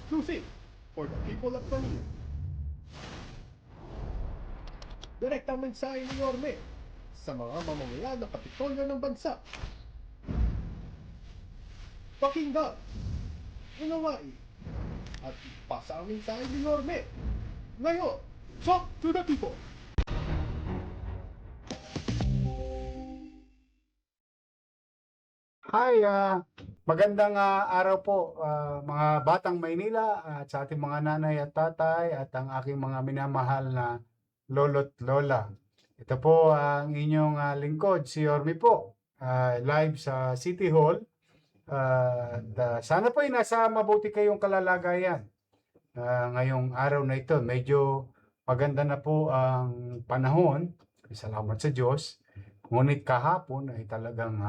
exclusive for the people of Manila. Direktang mensahe ni Yorme sa mga mamamayan ng Kapitolyo ng bansa. Pakinggan, unawain, at ipasa ang mensahe ni Yorme. Ngayon, talk to the people. Hi, magandang araw po mga batang Maynila at sa ating mga nanay at tatay at ang aking mga minamahal na lolo't lola. Ito po ang inyong lingkod, si Yorme po, live sa City Hall. Sana po ay nasa mabuti kayong kalalagayan ngayong araw na ito. Medyo maganda na po ang panahon, salamat sa Diyos. Ngunit kahapon ay talagang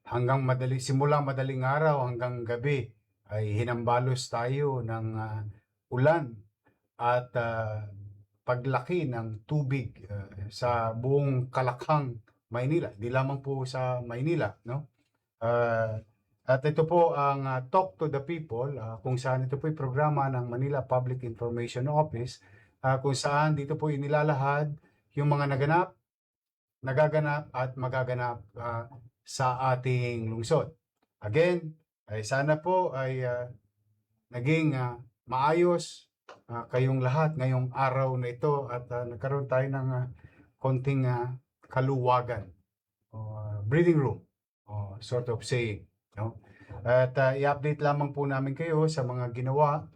hanggang simula madaling araw hanggang gabi ay hinambalos tayo ng ulan at paglaki ng tubig sa buong Kalakhang, Maynila. Di lamang po sa Maynila, no? At ito po ang Talk to the People, kung saan ito po ay programa ng Manila Public Information Office, kung saan dito po inilalahad yung mga nagaganap at magaganap sa ating lungsod. Again, ay sana po ay naging maayos kayong lahat ngayong araw na ito at nagkaroon tayo ng konting kaluwagan, breathing room, sort of saying. No? At i-update lamang po namin kayo sa mga ginawa,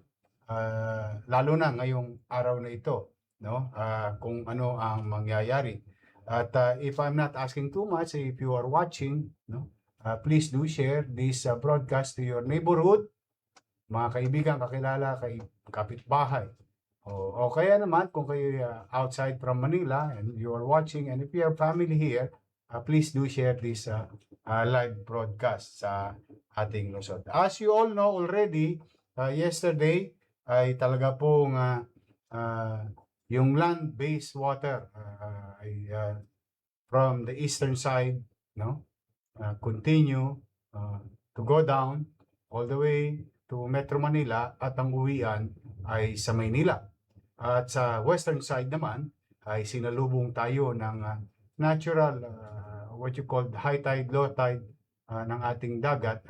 lalo na ngayong araw na ito, no? Kung ano ang mangyayari. At if I'm not asking too much, if you are watching, no, please do share this broadcast to your neighborhood, mga kaibigan, kakilala, kapitbahay. O kaya naman, kung kayo outside from Manila and you are watching, and if you have family here, please do share this live broadcast sa ating lungsod. As you all know already, yesterday ay talaga pong yung land-based water from the eastern side, no, continue to go down all the way to Metro Manila at ang uwian ay sa Maynila. At sa western side naman ay sinalubong tayo ng natural, what you call high tide, low tide ng ating dagat.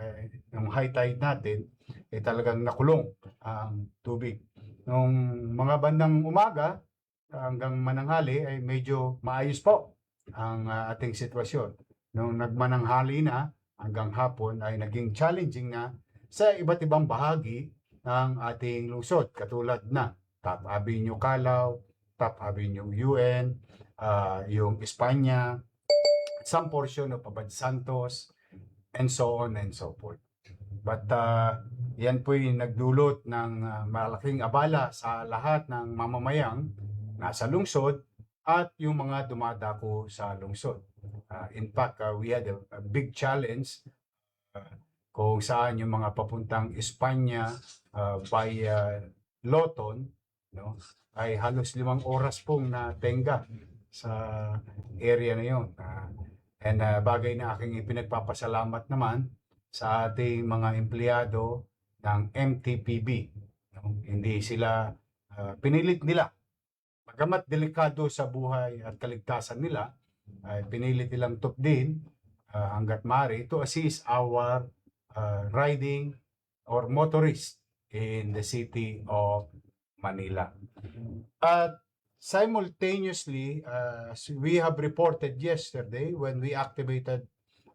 Yung high tide natin ay talagang nakulong ang tubig. Nung mga bandang umaga hanggang mananghali ay medyo maayos po ang ating sitwasyon. Nung nagmananghali na hanggang hapon ay naging challenging na sa iba't ibang bahagi ng ating lungsod, katulad na Top Avenue Calao, Top Avenue UN, yung Espanya, some portion of Abad Santos, and so on and so forth. But yan po'y nagdulot ng malaking abala sa lahat ng mamamayang nasa lungsod at yung mga dumadako sa lungsod. In fact, we had a big challenge kung saan yung mga papuntang Espanya by Loton, no, ay halos 5 oras pong natenga sa area na yun. And bagay na aking ipinagpapasalamat naman sa ating mga empleyado ng MTPB. No? Hindi sila pinilit nila. Bagamat delikado sa buhay at kaligtasan nila, ay pinilit nilang tupdin hanggat maaari to assist our riding or motorist in the city of Manila. At simultaneously, we have reported yesterday when we activated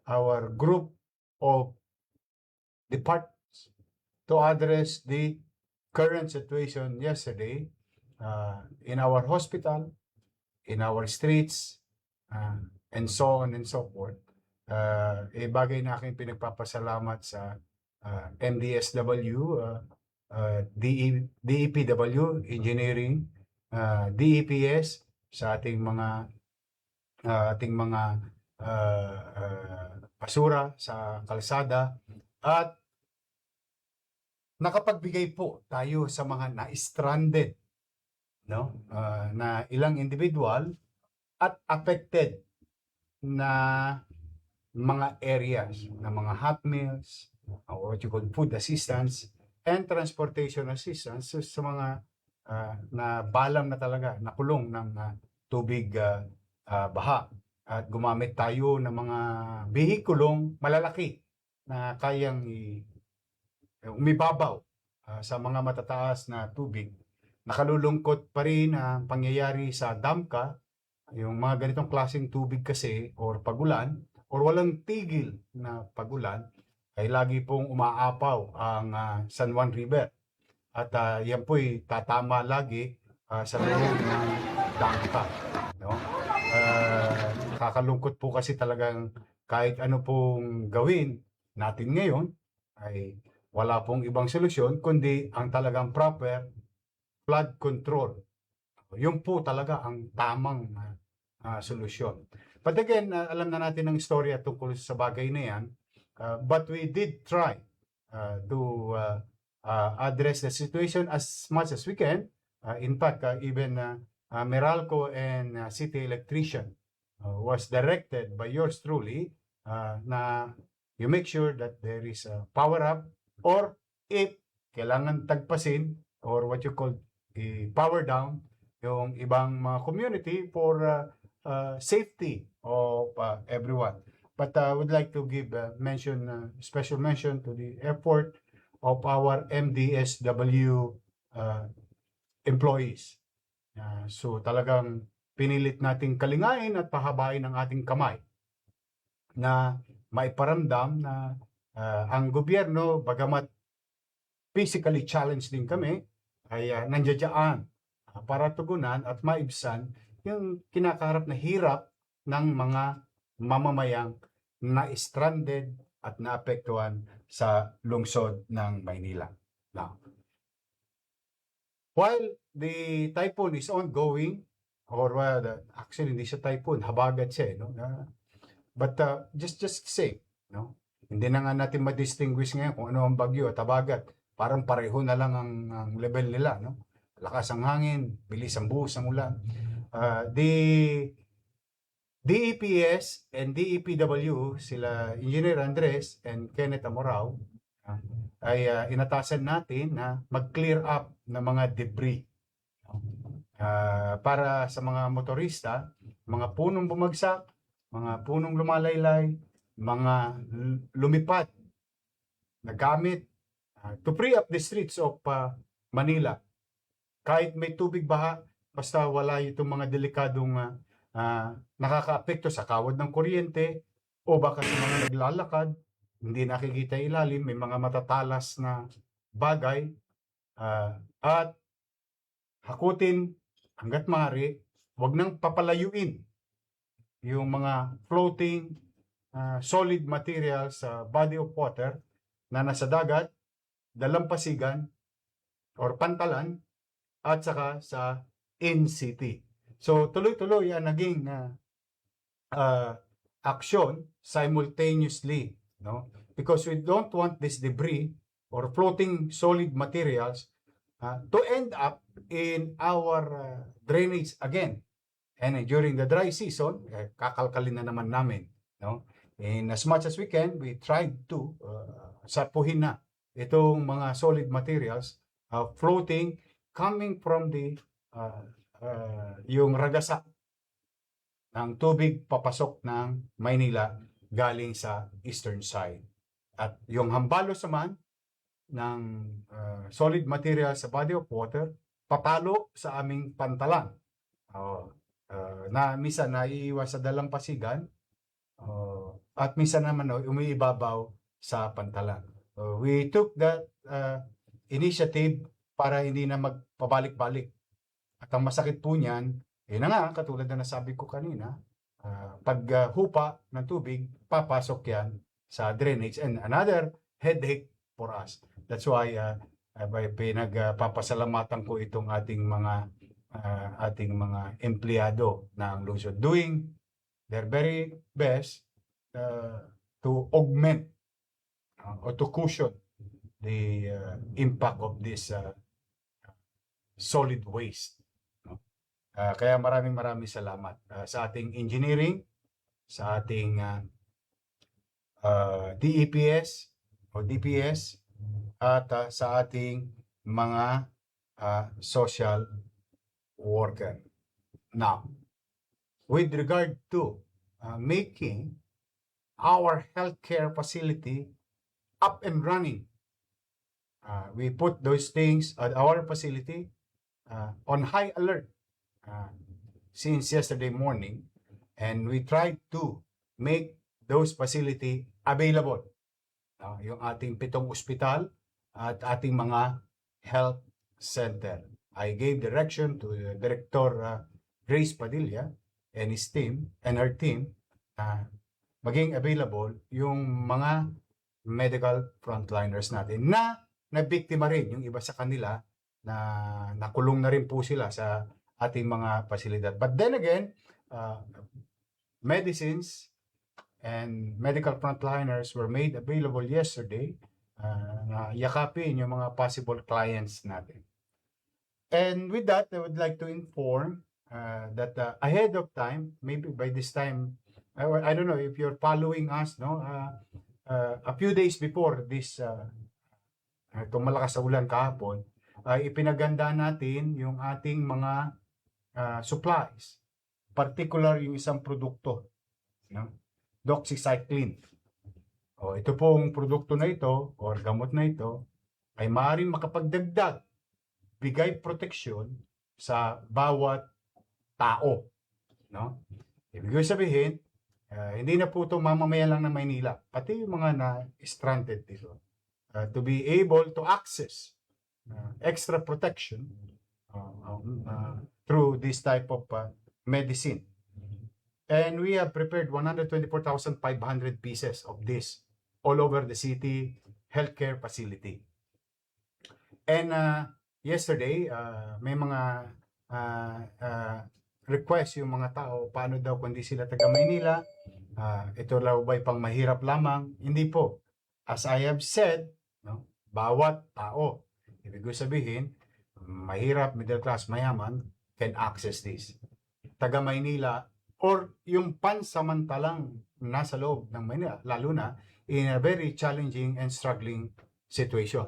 our group of departments to address the current situation yesterday in our hospital, in our streets, and so on and so forth. Bagay na aking pinagpapasalamat sa MDSW, DEPW, Engineering, DEPS, sa ating mga basura sa kalsada, at nakapagbigay po tayo sa mga na-stranded, no, na ilang individual at affected na mga areas, na mga hot meals, or what you call food assistance, and transportation assistance sa mga na balam na talaga, nakulong ng tubig baha. At gumamit tayo ng mga bihikulong malalaki na kayang umibabaw sa mga matataas na tubig. Nakalulungkot pa rin ang pangyayari sa Damka, yung mga ganitong klaseng tubig kasi or pagulan or walang tigil na pagulan ay lagi pong umaapaw ang San Juan River. At yan po'y tatama lagi sa loob ng Damka. No? Nakakalungkot po kasi talagang kahit ano pong gawin natin ngayon ay wala pong ibang solusyon kundi ang talagang proper flood control. Yun po talaga ang tamang solusyon. But again, alam na natin ang istorya tungkol sa bagay na yan. But we did try to address the situation as much as we can. In fact, even Meralco and city electrician was directed by yours truly na you make sure that there is a power up or if kailangan tagpasin or what you call power down yung ibang mga community for safety of everyone. But I would like to give special mention to the effort of our MDSW employees. So talagang pinilit nating kalingain at pahabain ang ating kamay na maiparamdam na ang gobyerno, bagamat physically challenged din kami, ay nandiyan para tugunan at maibsan yung kinakaharap na hirap ng mga mamamayang na-stranded at naapektuhan sa lungsod ng Maynila. Now, while the typhoon is ongoing, or actually hindi siya typhoon, habagat siya, no? But just say, no? Hindi na nga natin ma-distinguish ngayon kung ano ang bagyo at habagat. Parang pareho na lang ang level nila, no? Lakas ang hangin, bilis ang buhos ng ulan. The DEPS and DEPW, sila Engineer Andres and Kenneth Amorao, ay inatasan natin na mag-clear up ng mga debris para sa mga motorista, mga punong bumagsak, mga punong lumalaylay, mga lumipad na gamit to free up the streets of Manila. Kahit may tubig baha, basta wala itong mga delikadong nakakaapekto sa kawad ng kuryente o baka sa mga naglalakad, hindi nakikita ilalim, may mga matatalas na bagay at hakutin hanggat maaari, wag nang papalayuin yung mga floating solid materials sa body of water na nasa dagat, dalampasigan or pantalan at saka sa in-city. So tuloy-tuloy ang naging action simultaneously, no? Because we don't want this debris or floating solid materials to end up in our drainage again. And during the dry season, kakalkalin na naman namin, no? And as much as we can, we tried to sapuhin na itong mga solid materials floating coming from the yung ragasa ng tubig papasok ng Maynila galing sa eastern side. At yung hambalos naman ng solid material sa body of water papalo sa aming pantalan. Na minsan naiiwas sa dalampasigan at minsan naman umiibabaw sa pantalan. We took that initiative para hindi na magpabalik-balik. At ang masakit po niyan, na nga, katulad na nasabi ko kanina, pag hupa ng tubig, papasok yan sa drainage and another headache for us. That's why pinagpapasalamatan ko itong ating mga empleyado ng lungsod doing their very best to augment or to cushion the impact of this solid waste. Kaya maraming salamat sa ating engineering, sa ating DEPS o DPS at sa ating mga social worker. Now, with regard to making our healthcare facility up and running, we put those things at our facility on high alert since yesterday morning, and we tried to make those facility available. Yung ating 7 ospital at ating mga health center. I gave direction to Director Grace Padilla and his team and her team maging available yung mga medical frontliners natin na nabiktima rin yung iba sa kanila na nakulong na rin po sila sa ating mga pasilidad. But then again, medicines and medical frontliners were made available yesterday na yakapin yung mga possible clients natin. And with that, I would like to inform that ahead of time, maybe by this time, I don't know if you're following us, no? A few days before this, itong malakas na ulan kahapon, ipinaganda natin yung ating mga supplies, particular yung isang produkto, no? Doxycycline. Ito pong produkto na ito or gamot na ito ay maaaring makapagdagdag, bigay proteksyon sa bawat tao, no? Ibig sabihin, hindi na po ito mamamayan lang ng Maynila, pati yung mga na-stranded dito, to be able to access extra protection through this type of medicine. And we have prepared 124,500 pieces of this all over the city healthcare facility. And yesterday, may mga request yung mga tao, paano daw kundi sila taga Maynila, ito raw ba'y pang mahirap lamang? Hindi po. As I have said, no, bawat tao, ibig sabihin, mahirap, middle class, mayaman, can access this. Taga Maynila, or yung pansamantalang nasa loob ng Maynila, lalo na in a very challenging and struggling situation.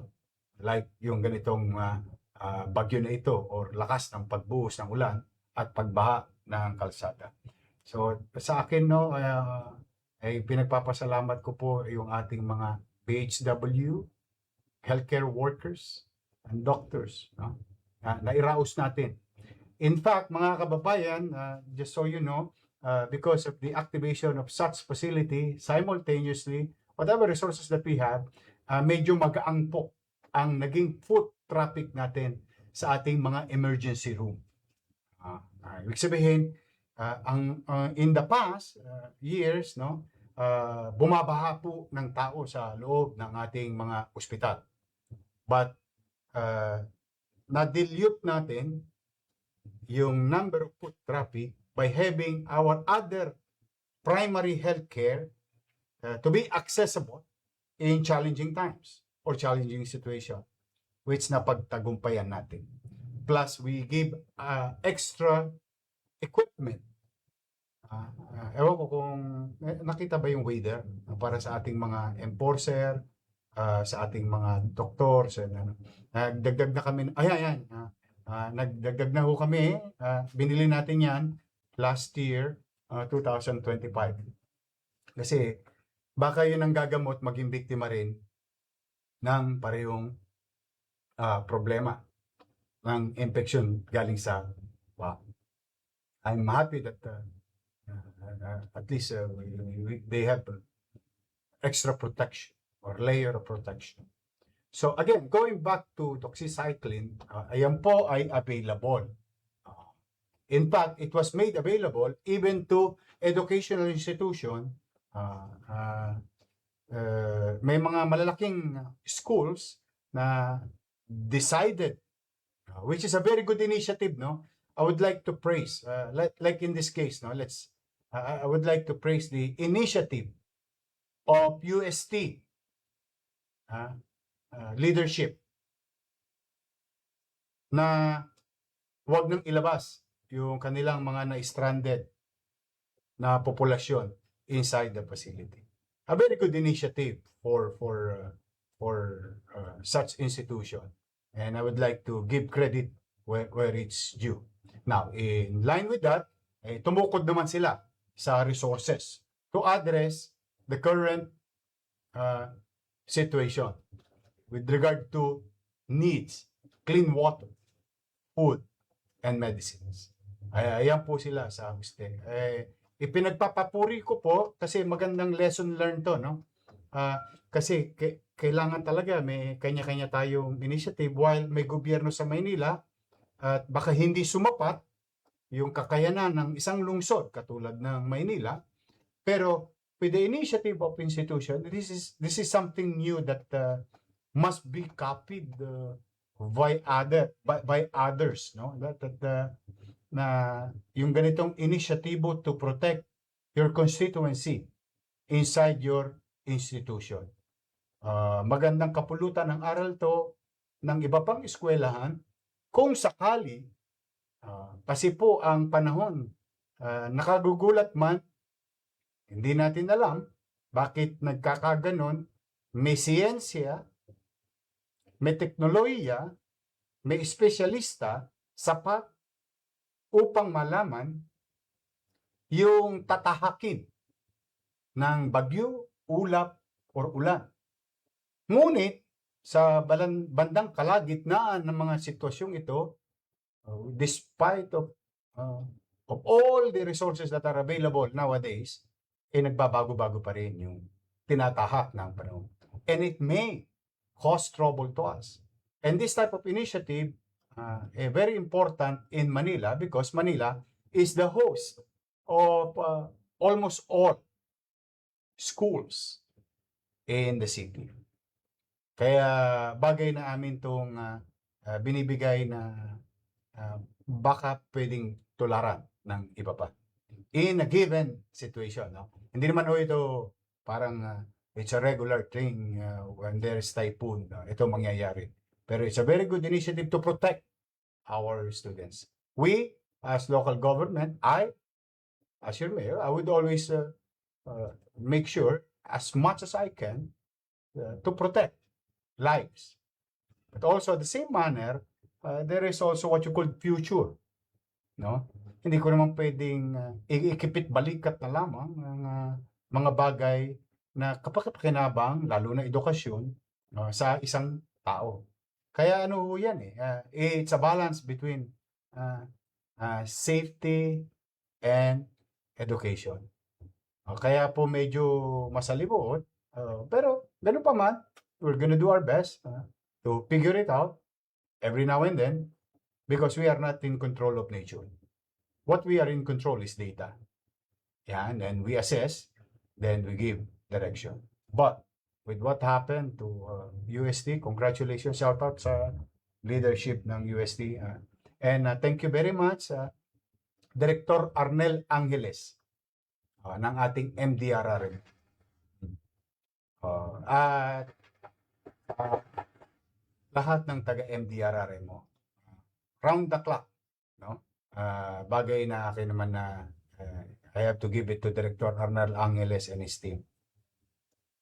Like yung ganitong bagyo na ito or lakas ng pagbuhos ng ulan at pagbaha ng kalsada. So sa akin, no, ay pinagpapasalamat ko po yung ating mga BHW, healthcare workers, and doctors, no? Nairaos natin. In fact, mga kababayan, just so you know, because of the activation of such facility, simultaneously, whatever resources that we have, medyo magaang po ang naging foot traffic natin sa ating mga emergency room. Ibig sabihin, in the past years, no, bumabaha po ng tao sa loob ng ating mga ospital. But na-dilute natin yung number of foot traffic by having our other primary health care to be accessible in challenging times or challenging situation, which napagtagumpayan natin. Plus, we give extra equipment. Ewan ko kung nakita ba yung weather para sa ating mga enforcer, sa ating mga doctors. Nagdagdag na kami. Ayan. Nagdagdag na ho kami. Binili natin yan last year, 2025. Kasi baka yun ang gagamot maging biktima rin ng parehong problema ng infection galing sa I'm happy that at least they have extra protection or layer of protection. So again, going back to doxycycline, ayan po ay available. In fact, it was made available even to educational institution. May mga malalaking schools na decided, which is a very good initiative, no? I would like to praise, like in this case, no? I would like to praise the initiative of UST leadership na wag nang ilabas yung kanilang mga na-stranded na populasyon inside the facility. A very good initiative for for such institution. And I would like to give credit where it's due. Now, in line with that, tumukod naman sila sa resources to address the current situation with regard to needs, clean water, food, and medicines. Ayan po sila sa Agustin. Ipinagpapapuri ko po kasi magandang lesson learned to, no? Kasi kailangan talaga may kanya-kanya tayong initiative while may gobyerno sa Maynila at baka hindi sumapat yung kakayanan ng isang lungsod katulad ng Maynila, pero with the initiative of institution, this is something new that must be copied by others, no? Na yung ganitong initiatibo to protect your constituency inside your institution. Magandang kapulutan ng aral to ng iba pang eskwelahan kung sakali kasi po ang panahon nakagugulat man, hindi natin alam bakit nagkakaganon. May siyensya, may teknolohiya, may espesyalista sapat upang malaman yung tatahakin ng bagyo, ulap, or ulan. Ngunit, sa bandang kalagitnaan ng mga sitwasyong ito, despite of all the resources that are available nowadays, nagbabago-bago pa rin yung tinatahak ng panahon. And it may cause trouble to us. And this type of initiative very important in Manila because Manila is the host of almost all schools in the city. Kaya bagay na amin itong binibigay na baka pwedeng tularan ng iba pa. In a given situation. No? Hindi naman ito parang it's a regular thing when there's typhoon. Ito mangyayari. Pero it's a very good initiative to protect our students. We, as local government, as your mayor, I would always make sure, as much as I can, to protect lives. But also, at the same manner, there is also what you call future. No? Hindi ko naman pwedeng ikipit balikat na lamang ng mga bagay na kapaki-pakinabang, lalo na edukasyon, sa isang tao. Kaya ano yan it's a balance between safety and education. Kaya po medyo masalimuot, pero ganun pa man, we're gonna do our best to figure it out every now and then because we are not in control of nature. What we are in control is data. Yeah, and then we assess, then we give direction. But with what happened to UST, congratulations, shout out sa leadership ng UST. And thank you very much, Director Arnel Angeles ng ating MDRRM. At lahat ng taga-MDRRM mo, round the clock, no? Bagay na akin naman na I have to give it to Director Arnel Angeles and his team.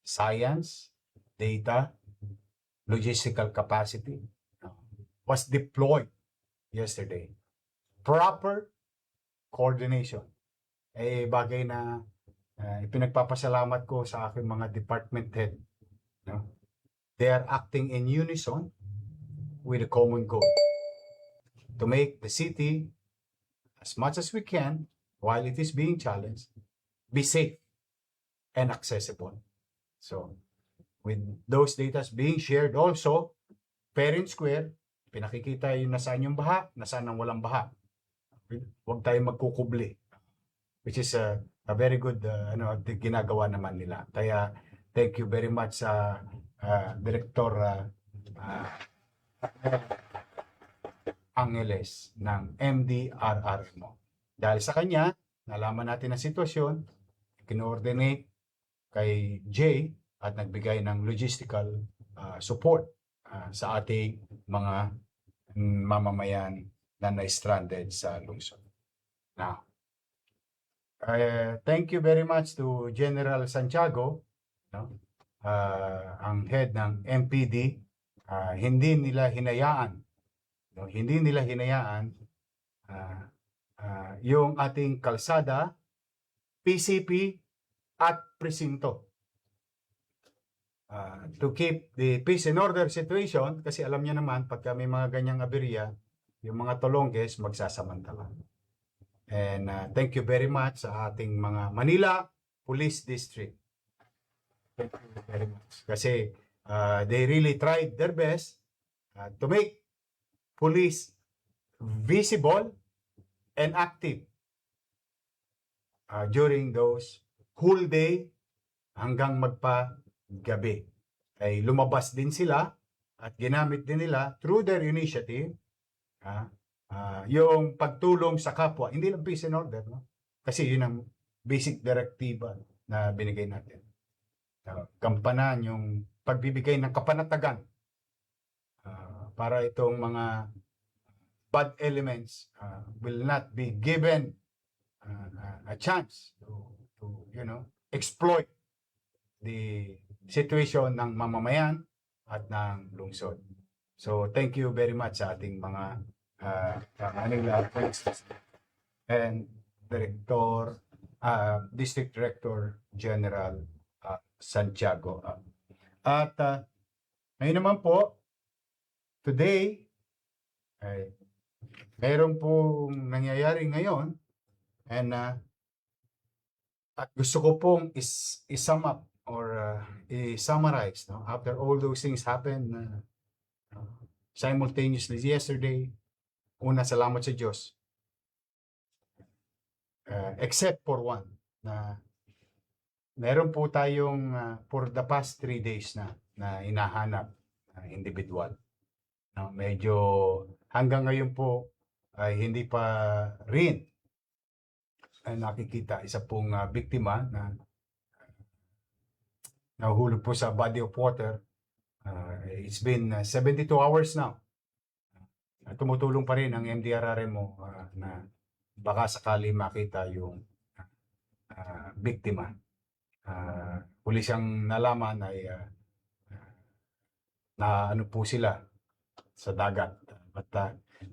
Science, data, logistical capacity was deployed yesterday. Proper coordination. Bagay na ipinagpapasalamat ko sa aking mga department head. No? They are acting in unison with a common goal to make the city, as much as we can, while it is being challenged, be safe and accessible. So, with those data being shared also, fair and square, pinakikita yung nasaan yung baha, nasaan ang walang baha. Huwag tayong magkukubli. Which is a very good ginagawa naman nila. Kaya, thank you very much sa Director Angeles ng MDRRMO. Dahil sa kanya, nalaman natin ang sitwasyon, kinoordinate kay Jay at nagbigay ng logistical support sa ating mga mamamayan na na-stranded sa lungsod. Now, thank you very much to General Santiago, no? ang head ng MPD, hindi nila hinayaan, no, hindi nila hinayaan yung ating kalsada, PCP at presinto to keep the peace and order situation, kasi alam niya naman pagka may mga ganyang aberya, yung mga Tolongges magsasamantala. And thank you very much sa ating mga Manila Police District. Thank you very much. Kasi they really tried their best to make police visible and active during those whole day hanggang magpa-gabi. Ay lumabas din sila at ginamit din nila through their initiative yung pagtulong sa kapwa. Hindi lang peace and order, no? Kasi yun ang basic direktiba na binigay natin. Gampanan yung pagbibigay ng kapanatagan para itong mga bad elements will not be given a chance to exploit the situation ng mamamayan at ng lungsod. So thank you very much sa ating mga Manila Police and Director, District Director General Santiago. At ngayon naman po, today, mayroon pong nangyayari ngayon, and at gusto ko pong i-sum up or i-summarize, no? After all those things happened simultaneously yesterday. Una, salamat sa Diyos. Except for one, na meron po tayong for the past 3 days na hinahanap individual. No, medyo hanggang ngayon po ay hindi pa rin nakikita isa pong biktima na nahulog po sa body of water. It's been 72 hours now. Tumutulong pa rin ang MDRRMO na baka sakali makita yung biktima. Huli siyang nalaman ay na ano po sila sa dagat. But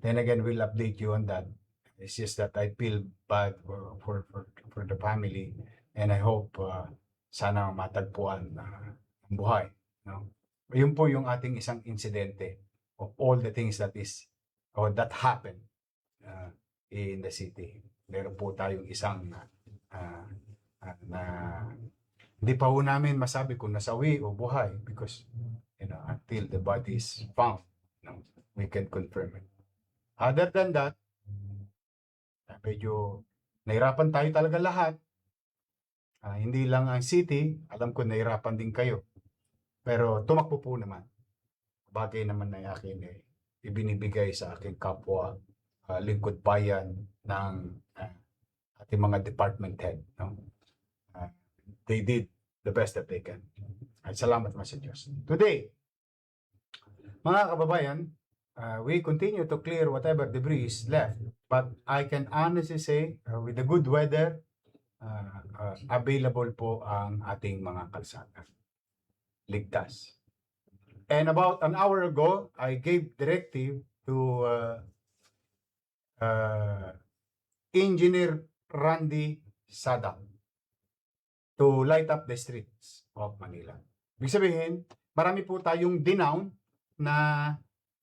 then again, we'll update you on that. It's just that I feel bad for the family, and I hope sana matagpuan ang buhay. No? Yun po yung ating isang insidente of all the things that happened in the city. Meron po tayong isang na hindi pa po namin masabi kung nasawi o buhay because until the body is found, we can confirm it. Other than that, medyo nahirapan tayo talaga lahat. Hindi lang ang city, alam ko nahirapan din kayo. Pero tumakbo po naman. Bagay naman na akin ibinibigay sa aking kapwa lingkod bayan ng ating mga department head. No? They did the best that they can. At salamat naman sa Diyos. Today, mga kababayan, we continue to clear whatever debris is left. But I can honestly say, with the good weather, available po ang ating mga kalsada. Ligtas. And about an hour ago, I gave directive to Engineer Randy Sada to light up the streets of Manila. Ibig sabihin, marami po tayong dinown na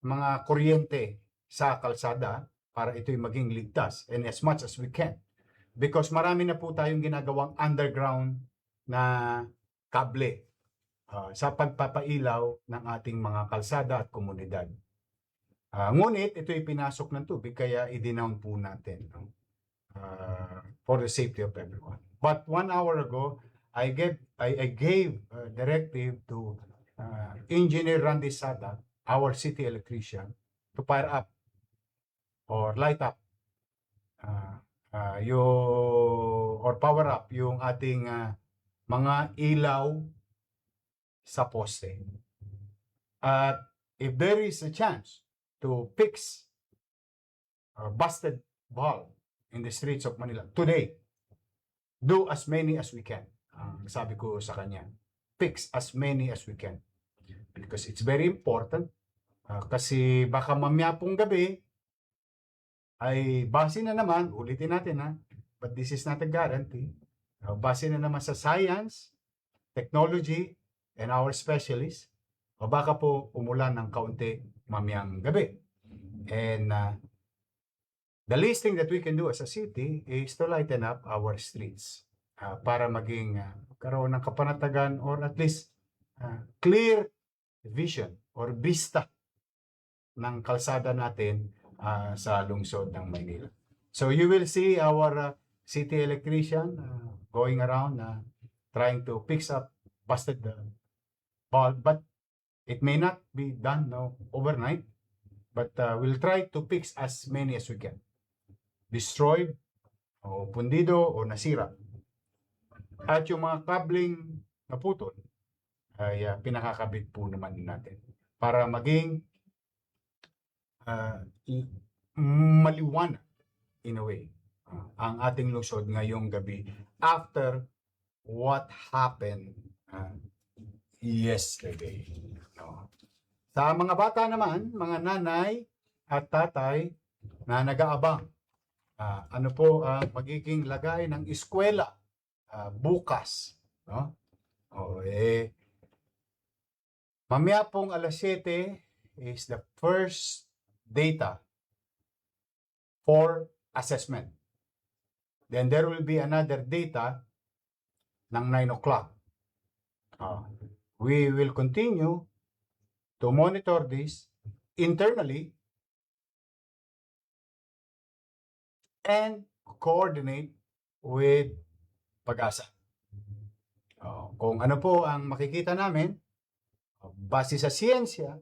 mga kuryente sa kalsada para ito'y maging ligtas and as much as we can. Because marami na po tayong ginagawang underground na kable sa pagpapailaw ng ating mga kalsada at komunidad. Ngunit ito'y pinasok ng tubig kaya i-denown po natin for the safety of everyone. But 1 hour ago, I gave directive to Engineer Randy Sada, our city electrician, to fire up or light up or power up yung ating mga ilaw sa poste. At if there is a chance to fix a busted bulb in the streets of Manila today, do as many as we can. Sabi ko sa kanya. fix as many as we can. Because it's very important. Kasi baka mamaya pong gabi ay base na naman, ulitin natin ha, but this is not a guarantee. Base na naman sa science, technology, and our specialists, o baka po umulan ng kaunti mamayang gabi. And the least thing that we can do as a city is to lighten up our streets para maging karoon ng kapanatagan or at least clear vision or vista ng kalsada natin sa lungsod ng Maynila. So you will see our city electrician going around trying to fix up busted bulb, but it may not be done overnight, but we'll try to fix as many as we can. Destroyed, o pundido, o nasira. At yung mga kabling naputol, ay pinakakabit po naman natin para maging maliwanag in a way ang ating lungsod ngayong gabi after what happened yesterday. Sa mga bata naman, mga nanay at tatay na nag-aabang, ano po ang magiging lagay ng eskwela bukas. Mamaya pong alas 7 is the first data for assessment. Then there will be another data ng 9 o'clock. We will continue to monitor this internally and coordinate with Pag-asa. Kung ano po ang makikita namin, base sa siyensya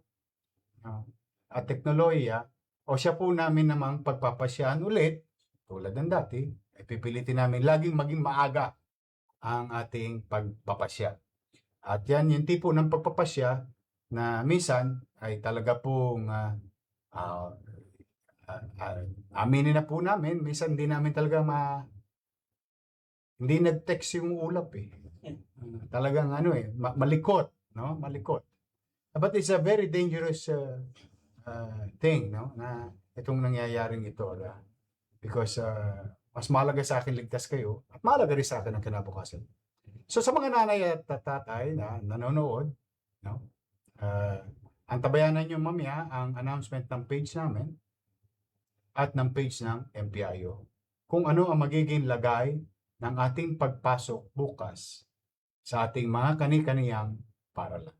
at teknolohiya, o siya po namin namang pagpapasyahan ulit, tulad ng dati, ay pipilitin namin laging maging maaga ang ating pagpapasya. At yan yung tipo ng pagpapasya na minsan ay talaga pong aminin na po namin, minsan hindi namin talaga hindi nag-text yung ulap talagang malikot, no? Malikot. But it's a very dangerous thing, no? Na itong nangyayaring ito, because mas mahalaga sa akin ligtas kayo at mahalaga rin sa akin ang kinabukasan. So sa mga nanay at tatay na nanonood, no? Antabayanan nyo mamaya ang announcement ng page namin at ng page ng MPIO kung ano ang magiging lagay ng ating pagpasok bukas sa ating mga kani-kaniyang paralan.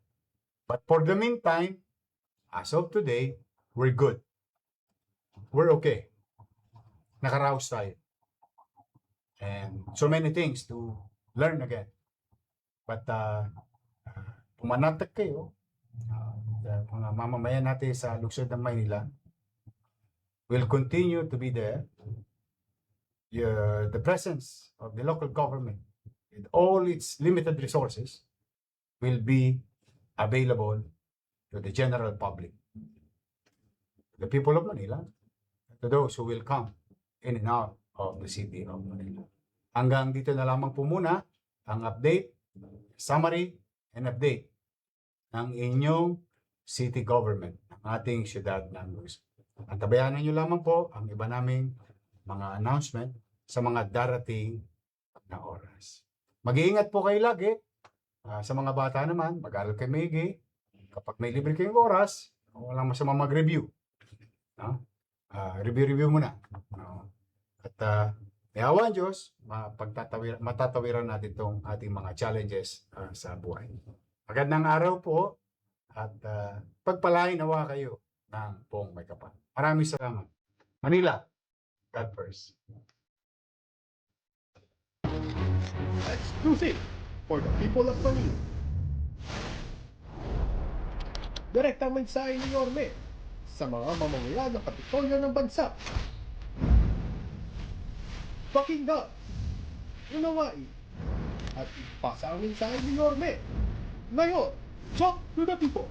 But for the meantime, as of today, we're good. We're okay. Nakaraos tayo. And so many things to learn again. But pumanatag kayo, mga mamamayan natin sa lungsod ng Maynila will continue to be there. The presence of the local government with all its limited resources will be available to the general public, the people of Manila, to those who will come in and out of the city of Manila. Hanggang dito na lamang po muna ang update, summary, and update ng inyong city government, ng ating siyudad ng Luzon. Antabayanan nyo lamang po ang iba naming mga announcement sa mga darating na oras. Mag-iingat po kayo lagi. Sa mga bata naman, mag-aral kayo maigi. Kapag may libre kayong oras, walang masama mag-review. Review muna. At may awa ang Diyos, matatawiran natin itong ating mga challenges sa buhay. Magandang araw po at pagpalain nawa kayo ng buong may kapal. Maraming salamat. Manila, God first. Exclusive for the people of Manila. Direktang mensahe ni Yorme sa mga mamamayan ng Kapitolyo ng bansa. Pakinggan, unawain, at ipasa ang mensahe ni Yorme. Ngayon, talk to the people.